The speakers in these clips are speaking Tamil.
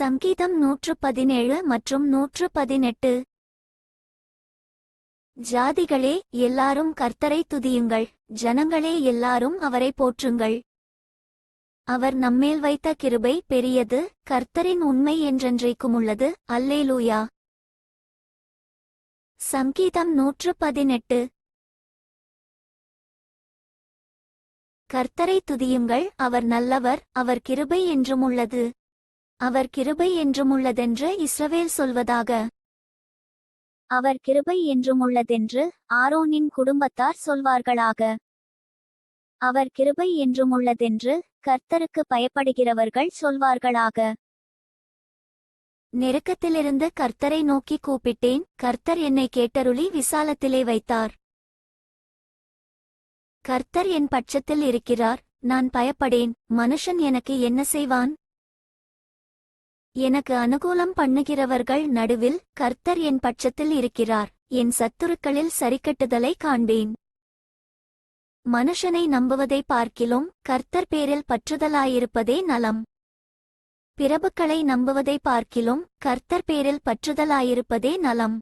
சங்கீதம் 117 மற்றும் 118. ஜாதிகளே எல்லாரும் கர்த்தரை துதியுங்கள், ஜனங்களே எல்லாரும் அவரை போற்றுங்கள். அவர் நம்மேல் வைத்த கிருபை பெரியது, கர்த்தரின் உண்மை என்றென்றைக்குமுள்ளது. அல்லேலூயா. சங்கீதம் 118. கர்த்தரை துதியுங்கள், அவர் நல்லவர், அவர் கிருபை என்றுமுள்ளது. அவர் கிருபை என்றுமுள்ளதென்று இஸ்ரவேல் சொல்வதாக. அவர் கிருபை என்றுமுள்ளதென்று ஆரோனின் குடும்பத்தார் சொல்வார்களாக. அவர் கிருபை என்றுமுள்ளதென்று கர்த்தருக்கு பயப்படுகிறவர்கள் சொல்வார்களாக. நெருக்கத்திலிருந்து கர்த்தரை நோக்கி கூப்பிட்டேன், கர்த்தர் என்னை கேட்டருளி விசாலத்திலே வைத்தார். கர்த்தர் என் பட்சத்தில் இருக்கிறார், நான் பயப்படேன். மனுஷன் எனக்கு என்ன செய்வான்? எனக்கு அனுகூலம் பண்ணுகிறவர்கள் நடுவில் கர்த்தர் என் பட்சத்தில் இருக்கிறார். என் சத்துருக்களில் சரிக்கட்டுதலை காண்பேன். மனுஷனை நம்புவதை பார்க்கிலும் கர்த்தர் பேரில் பற்றுதலாயிருப்பதே நலம். பிரபுக்களை நம்புவதை பார்க்கிலும் கர்த்தர் பேரில் பற்றுதலாயிருப்பதே நலம்.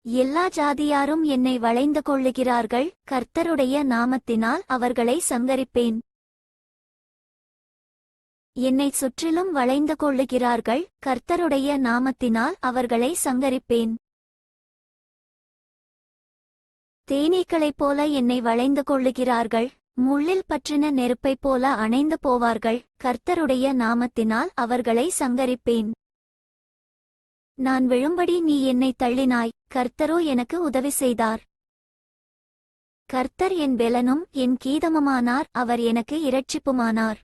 எல்லா ஜாதியாரும் என்னை வளைந்து கொள்ளுகிறார்கள், கர்த்தருடைய நாமத்தினால் அவர்களை சங்கரிப்பேன். என்னைச் சுற்றிலும் வளைந்து கொள்ளுகிறார்கள், கர்த்தருடைய நாமத்தினால் அவர்களை சங்கரிப்பேன். தேனீக்களைப் போல என்னை வளைந்து கொள்ளுகிறார்கள், முள்ளில் பற்றின நெருப்பைப் போல அணைந்து போவார்கள், கர்த்தருடைய நாமத்தினால் அவர்களை சங்கரிப்பேன். நான் விழும்படி நீ என்னை தள்ளினாய், கர்த்தரோ எனக்கு உதவி செய்தார். கர்த்தர் என் பெலனும் என் கீதமுமானார், அவர் எனக்கு இரட்சிப்புமானார்.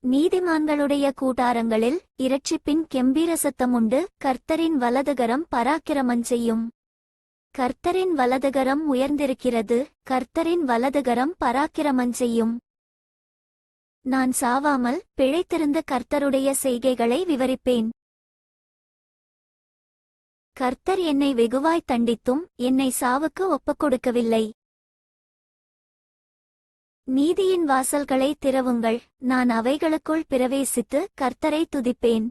நீதிமான்களுடைய கூட்டாரங்களில் இரட்சிப்பின் கெம்பீர சத்தமுண்டு. கர்த்தரின் வலதுகரம் பராக்கிரமம் செய்யும். கர்த்தரின் வலதுகரம் உயர்ந்திருக்கிறது, கர்த்தரின் வலதுகரம் பராக்கிரமம் செய்யும். நான் சாவாமல் பிழைத்திருந்த கர்த்தருடைய செய்கைகளை விவரிப்பேன். கர்த்தர் என்னை வெகுவாய் தண்டித்தும் என்னை சாவுக்கு ஒப்புக்கொடுக்கவில்லை. நீதியின் வாசல்களை திறவுங்கள், நான் அவைகளுக்குள் பிரவேசித்து கர்த்தரை துதிப்பேன்.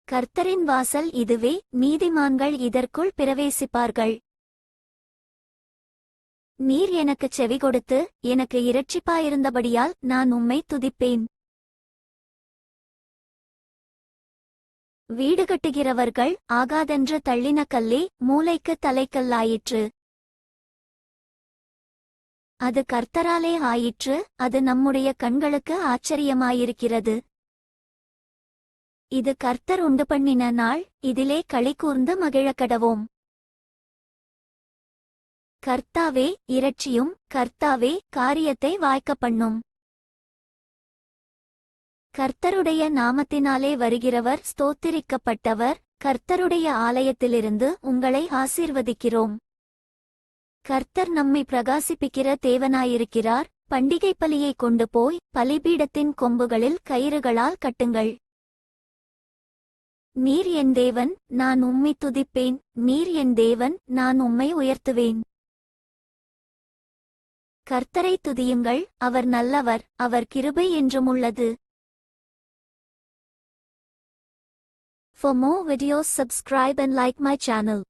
கர்த்தரின் வாசல் இதுவே, நீதிமான்கள் இதற்குள் பிரவேசிப்பார்கள். நீர் எனக்குச் செவி கொடுத்து எனக்கு இரட்சிப்பாயிருந்தபடியால் நான் உம்மை துதிப்பேன். வீடு கட்டுகிறவர்கள் ஆகாதென்று தள்ளின கல்லே மூலைக்கு தலைக்கல்லாயிற்று. அது கர்த்தராலே ஆயிற்று, அது நம்முடைய கண்களுக்கு ஆச்சரியமாயிருக்கிறது. இது கர்த்தர் உண்டு பண்ணின நாள், இதிலே களி கூர்ந்து மகிழக்கடவோம். கர்த்தாவே இரட்சியும், கர்த்தாவே காரியத்தை வாய்க்கப்பண்ணும். கர்த்தருடைய நாமத்தினாலே வருகிறவர் ஸ்தோத்திரிக்கப்பட்டவர். கர்த்தருடைய ஆலயத்திலிருந்து உங்களை ஆசீர்வதிக்கிறோம். கர்த்தர் நம்மை பிரகாசிப்பிக்கிற தேவனாயிருக்கிறார். பண்டிகை பலியை கொண்டு போய் பலிபீடத்தின் கொம்புகளில் கயிறுகளால் கட்டுங்கள். நீர் என் தேவன், நான் உம்மை துதிப்பேன். நீர் என் தேவன், நான் உம்மை உயர்த்துவேன். கர்த்தரை துதியுங்கள், அவர் நல்லவர், அவர் கிருபை என்றுமுள்ளது. For more videos subscribe and like my channel.